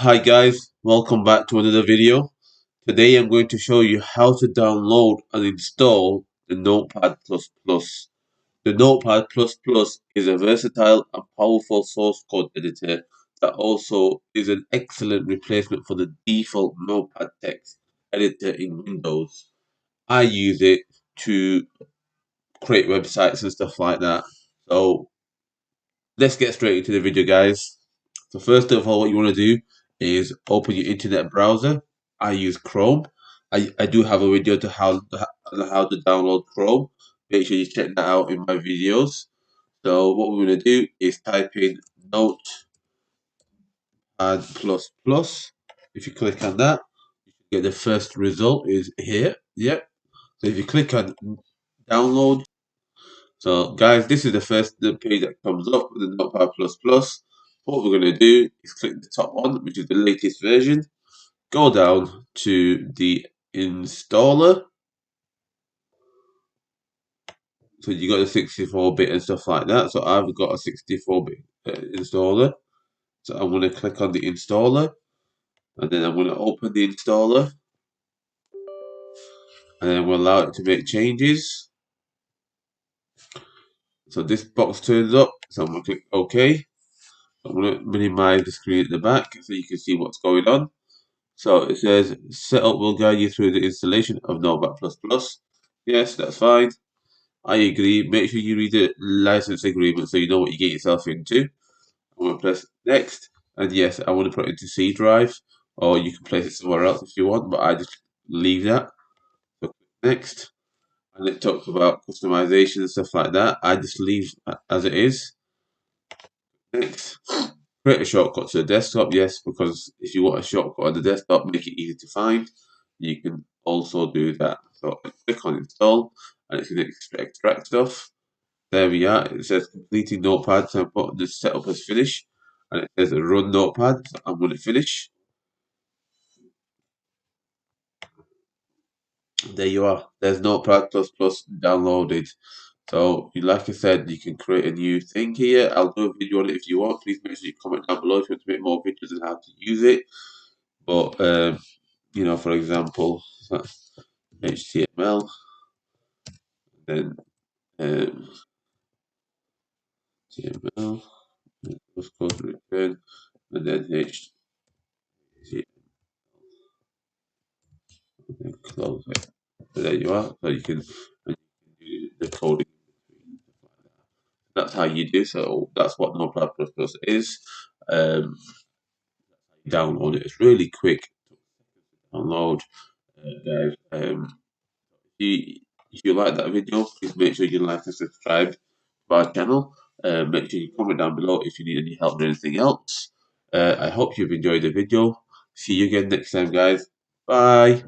Hi guys, welcome back to another video. Today I'm going to show you how to download and install the Notepad++. The Notepad++ is a versatile and powerful source code editor that also is an excellent replacement for the default Notepad text editor in Windows. I use it to create websites and stuff like that. So let's get straight into the video, guys. So first of all, what you want to do is open your internet browser. I use Chrome. I do have a video to how to download Chrome. Make sure you check that out in my videos. So what we're going to do is type in Notepad++. If you click on that, you get the first result is here. Yep. So if you click on download, so guys, this is the page that comes up with the Notepad++. What we're going to do is click the top one, which is the latest version. Go down to the installer. So you got the 64-bit and stuff like that. So I've got a 64-bit installer. So I'm going to click on the installer, and then I'm going to open the installer, and then we'll allow it to make changes. So this box turns up. So I'm going to click OK. I'm going to minimize the screen at the back so you can see what's going on. So it says setup will guide you through the installation of Notepad++. Yes, that's fine. I agree. Make sure you read the license agreement so you know what you get yourself into. I'm going to press next. And yes, I want to put it into C drive, or you can place it somewhere else if you want, but I just leave that. So next. And it talks about customization and stuff like that. I just leave as it is. Next. Create a shortcut to the desktop, yes, because if you want a shortcut on the desktop, make it easy to find, you can also do that. So click on install, and it's going to extract stuff. There we are. It says completing Notepad, so I'm putting the setup as finish, and it says run Notepad. So I'm going to finish. There you are. There's Notepad++ downloaded. So, like I said, you can create a new thing here. I'll do a video on it if you want. Please make sure you comment down below if you want to make more videos on how to use it. But for example, that's HTML, then HTML, postcode return, and then HTML, and then close it. So there you are. So you can do the coding. That's how you do. So that's what Notepad++ is. Download it. It's really quick to download, guys. If you like that video, please make sure you like and subscribe to our channel. Make sure you comment down below if you need any help or anything else. I hope you've enjoyed the video. See you again next time, guys. Bye.